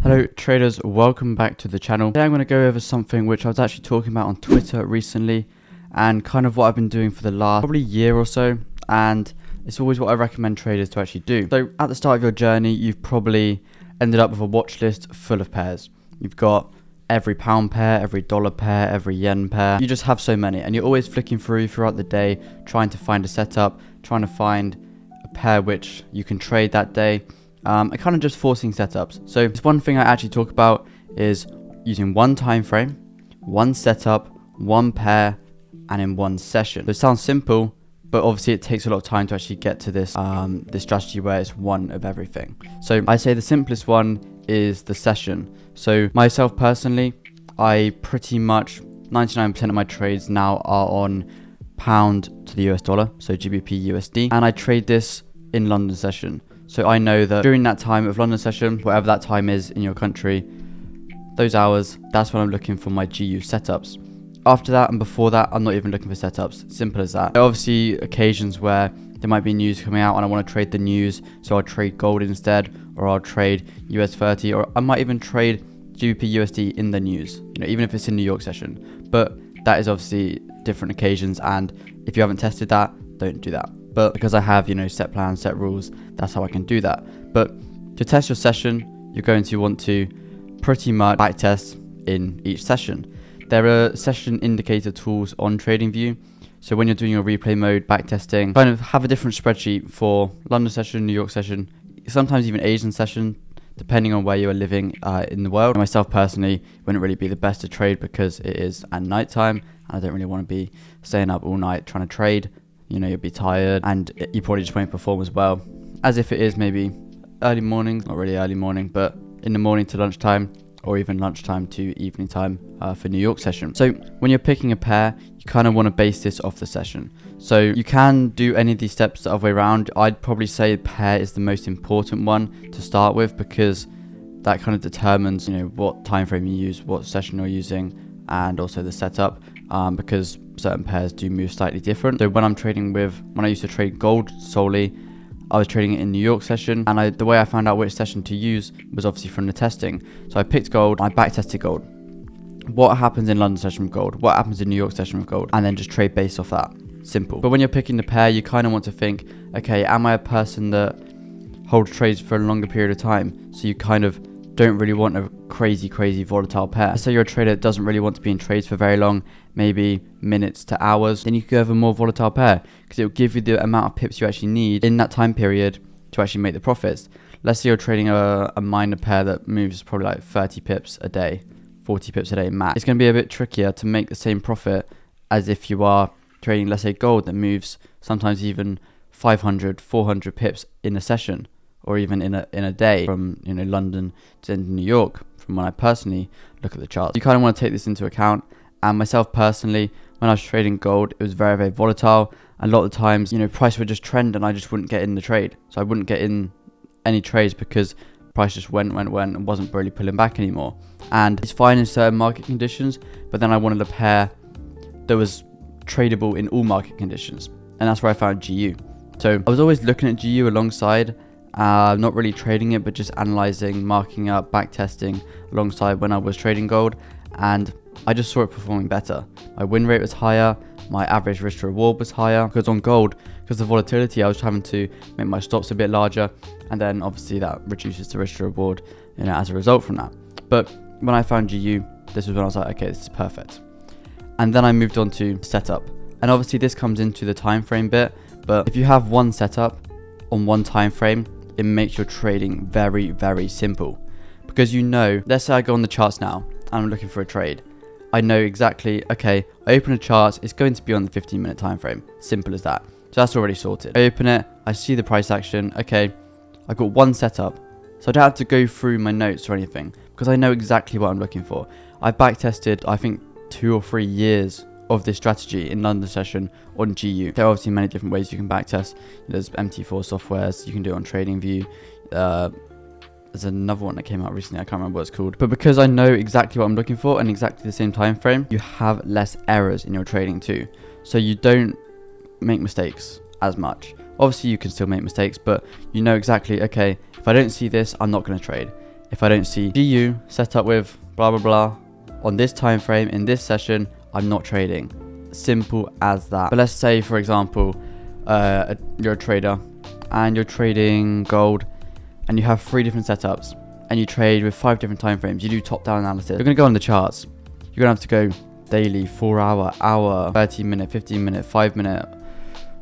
Hello traders, welcome back to the channel. Today I'm going to go over something which I was actually talking about on Twitter recently and kind of what I've been doing for the last probably year or so, and it's always what I recommend traders to actually do. So at the start of your journey, you've probably ended up with a watch list full of pairs. You've got every pound pair, every dollar pair, every yen pair. You just have so many and you're always flicking through throughout the day trying to find a setup, trying to find a pair which you can trade that day. And kind of just forcing setups. So this one thing I actually talk about is using one time frame, one setup, one pair, and in one session. So it sounds simple, but obviously it takes a lot of time to actually get to this this strategy where it's one of everything. So I say the simplest one is the session. So myself personally, I pretty much 99% of my trades now are on pound to the US dollar, so GBP USD, and I trade this in London session. So I know that during that time of London session, whatever that time is in your country, those hours, that's when I'm looking for my GU setups. After that and before that, I'm not even looking for setups. Simple as that. There are obviously occasions where there might be news coming out and I want to trade the news, so I'll trade gold instead, or I'll trade US 30, or I might even trade GBP USD in the news, even if it's in New York session. But that is obviously different occasions, and if you haven't tested that, don't do that. But because I have, set plans, set rules, that's how I can do that. But to test your session, you're going to want to pretty much backtest in each session. There are session indicator tools on TradingView. So when you're doing your replay mode backtesting, kind of have a different spreadsheet for London session, New York session, sometimes even Asian session, depending on where you are living in the world. Myself personally, wouldn't really be the best to trade because it is at night time and I don't really want to be staying up all night trying to trade. You'll be tired and you probably just won't perform as well as if it is maybe early morning, not really early morning, but in the morning to lunchtime, or even lunchtime to evening time for New York session. So when you're picking a pair, you kind of want to base this off the session. So you can do any of these steps the other way around. I'd probably say pair is the most important one to start with, because that kind of determines what time frame you use, what session you're using, and also the setup, because certain pairs do move slightly different. So when I used to trade gold solely, I was trading it in New York session, and the way I found out which session to use was obviously from the testing. So I picked gold, I backtested gold. What happens in London session with gold? What happens in New York session with gold? And then just trade based off that. Simple. But when you're picking the pair, you kind of want to think, okay, am I a person that holds trades for a longer period of time? So you kind of don't really want a crazy volatile pair. Let's say you're a trader that doesn't really want to be in trades for very long, maybe minutes to hours, then you could go with a more volatile pair, because it will give you the amount of pips you actually need in that time period to actually make the profits. Let's say you're trading a minor pair that moves probably like 30 pips a day, 40 pips a day max. It's going to be a bit trickier to make the same profit as if you are trading, let's say, gold that moves sometimes even 500, 400 pips in a session, or even in a day from London to New York, from when I personally look at the charts. You kind of want to take this into account. And myself personally, when I was trading gold, it was very volatile. A lot of the times, price would just trend and I just wouldn't get in the trade. So I wouldn't get in any trades because price just went and wasn't really pulling back anymore. And it's fine in certain market conditions, but then I wanted a pair that was tradable in all market conditions. And that's where I found GU. So I was always looking at GU alongside, not really trading it, but just analyzing, marking up, backtesting alongside when I was trading gold. And I just saw it performing better. My win rate was higher, my average risk to reward was higher, because on gold, because of volatility, I was having to make my stops a bit larger, and then obviously that reduces the risk to reward as a result from that. But when I found GU, this was when I was like, okay, this is perfect. And then I moved on to setup, and obviously this comes into the time frame bit, but if you have one setup on one time frame, it makes your trading very simple, because let's say I go on the charts now and I'm looking for a trade. I know exactly, okay, I open a chart, it's going to be on the 15-minute time frame. Simple as that. So that's already sorted. I open it, I see the price action, okay, I've got one setup, so I don't have to go through my notes or anything, because I know exactly what I'm looking for. I've backtested, I think, 2 or 3 years of this strategy in London session on GU. There are obviously many different ways you can backtest. There's MT4 softwares, you can do it on TradingView. There's another one that came out recently, I can't remember what it's called. But because I know exactly what I'm looking for and exactly the same time frame, you have less errors in your trading too. So you don't make mistakes as much. Obviously you can still make mistakes, but you know exactly, okay, if I don't see this, I'm not going to trade. if I don't see GU set up with blah blah blah on this time frame in this session, I'm not trading. Simple as that. But let's say, for example, you're a trader and you're trading gold and you have 3 different setups and you trade with 5 different time frames. You do top-down analysis. You're going to go on the charts. You're going to have to go daily, 4 hour, 30 minute, 15 minute, 5 minute,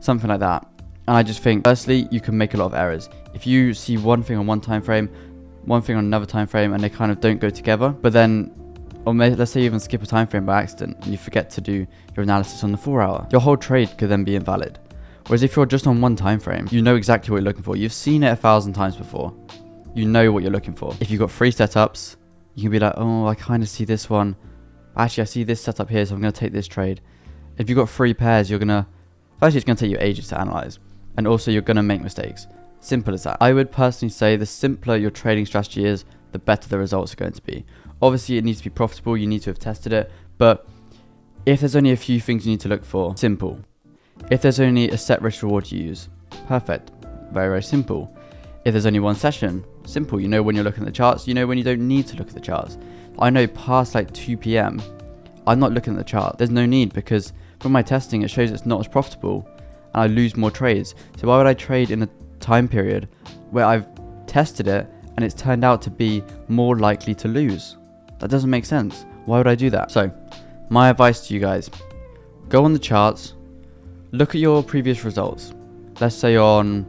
something like that. And I just think, firstly, you can make a lot of errors. If you see one thing on one time frame, one thing on another time frame, and they kind of don't go together, but then, or let's say you even skip a time frame by accident and you forget to do your analysis on the 4 hour, your whole trade could then be invalid. Whereas if you're just on one time frame, you know exactly what you're looking for. You've seen it 1,000 times before. You know what you're looking for. If you've got 3 setups, you can be like, oh, I kind of see this one. Actually, I see this setup here, so I'm going to take this trade. If you've got 3 pairs, you're going to, firstly, it's going to take you ages to analyze. And also, you're going to make mistakes. Simple as that. I would personally say the simpler your trading strategy is, the better the results are going to be. Obviously, it needs to be profitable. You need to have tested it. But if there's only a few things you need to look for, simple. If there's only a set risk reward to use, perfect. Very, very simple. If there's only one session, simple. You know when you're looking at the charts. You know when you don't need to look at the charts. I know past like 2 p.m, I'm not looking at the chart. There's no need, because from my testing, it shows it's not as profitable and I lose more trades. So why would I trade in a time period where I've tested it and it's turned out to be more likely to lose? That doesn't make sense. Why would I do that? So my advice to you guys, go on the charts, look at your previous results. Let's say on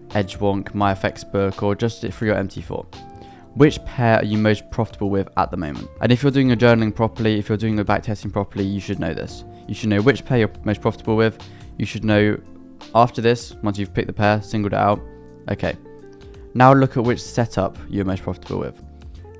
Edgewonk, MyFX book, or just for your MT4. Which pair are you most profitable with at the moment? And if you're doing your journaling properly, if you're doing your backtesting properly, you should know this. You should know which pair you're most profitable with. You should know after this, once you've picked the pair, singled it out. Okay, now look at which setup you're most profitable with.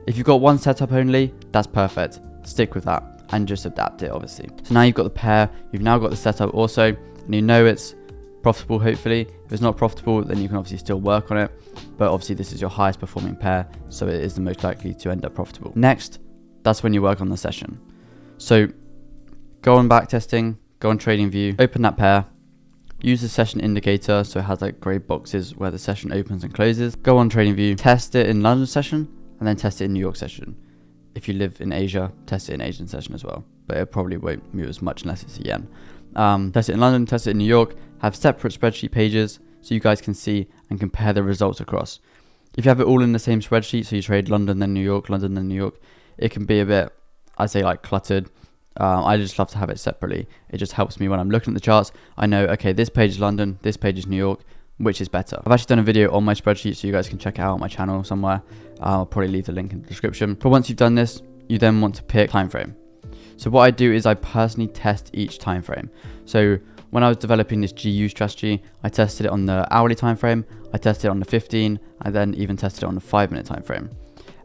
If you've got one setup only, that's perfect. Stick with that and just adapt it, obviously. So now you've got the pair, you've now got the setup also, and you know it's profitable, hopefully. If it's not profitable, then you can obviously still work on it, but obviously this is your highest performing pair, so it is the most likely to end up profitable. Next, that's when you work on the session. So go on backtesting, go on TradingView, open that pair, use the session indicator, so it has like grey boxes where the session opens and closes. Go on TradingView, test it in London session, and then test it in New York session. If you live in Asia, test it in Asian session as well, but it probably won't move as much unless it's a yen. Test it in London, test it in New York, have separate spreadsheet pages so you guys can see and compare the results across. If you have it all in the same spreadsheet, so you trade London then New York, London then New York, it can be a bit, I'd say, like cluttered. I just love to have it separately. It just helps me when I'm looking at the charts. I know, okay, this page is London, this page is New York, which is better. I've actually done a video on my spreadsheet, so you guys can check it out on my channel somewhere. I'll probably leave the link in the description. But once you've done this, you then want to pick time frame. So what I do is I personally test each time frame. So when I was developing this GU strategy, I tested it on the hourly time frame, I tested it on the 15, I then even tested it on the 5-minute time frame.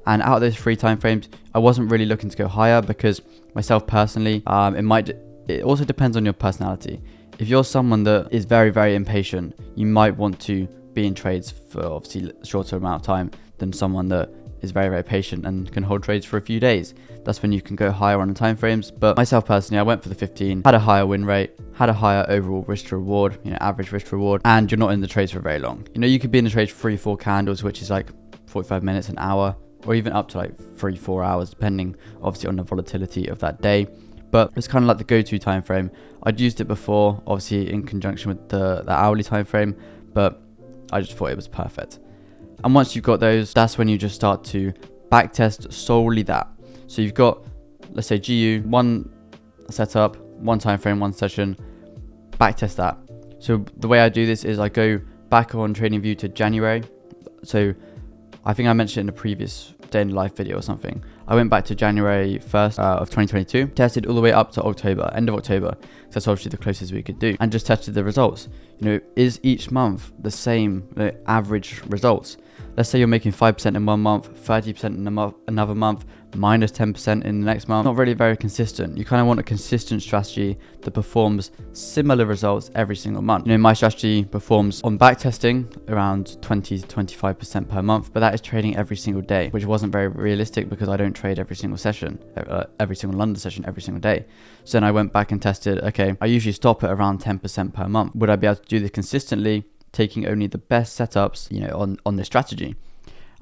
And out of those 3 time frames, I wasn't really looking to go higher because myself personally, it also depends on your personality. If you're someone that is very, very impatient, you might want to be in trades for obviously a shorter amount of time than someone that is very, very patient and can hold trades for a few days. That's when you can go higher on the time frames. But myself personally, I went for the 15, had a higher win rate, had a higher overall risk to reward, average risk to reward, and you're not in the trades for very long. You could be in the trades for 3-4 candles, which is like 45 minutes, an hour, or even up to like 3-4 hours, depending obviously on the volatility of that day. But it's kind of like the go-to time frame. I'd used it before, obviously in conjunction with the hourly time frame, but I just thought it was perfect. And once you've got those, that's when you just start to backtest solely that. So you've got, let's say, GU, one setup, one time frame, one session, backtest that. So the way I do this is I go back on TradingView to January. So I think I mentioned it in a previous day in life video or something. I went back to January 1st of 2022, tested all the way up to October, end of October. That's obviously the closest we could do, and just tested the results. Is each month the same average results? Let's say you're making 5% in one month, 30% in another month, minus 10% in the next month. Not really very consistent. You kind of want a consistent strategy that performs similar results every single month. My strategy performs on backtesting around 20 to 25% per month, but that is trading every single day, which wasn't very realistic because I don't trade every single session, every single London session, every single day. So then I went back and tested, okay, I usually stop at around 10% per month. Would I be able to do this consistently, taking only the best setups, on this strategy?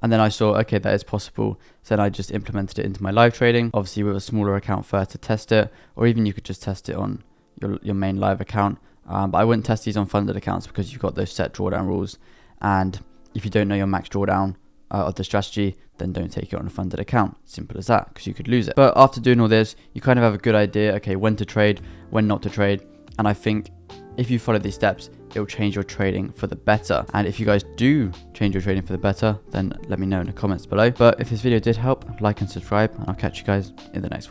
And then I saw, okay, that is possible. So then I just implemented it into my live trading, obviously with a smaller account first to test it, or even you could just test it on your main live account. But I wouldn't test these on funded accounts because you've got those set drawdown rules. And if you don't know your max drawdown of the strategy, then don't take it on a funded account. Simple as that, because you could lose it. But after doing all this, you kind of have a good idea, okay, when to trade, when not to trade. And I think if you follow these steps, it will change your trading for the better. And if you guys do change your trading for the better, then let me know in the comments below. But if this video did help, like and subscribe, and I'll catch you guys in the next one.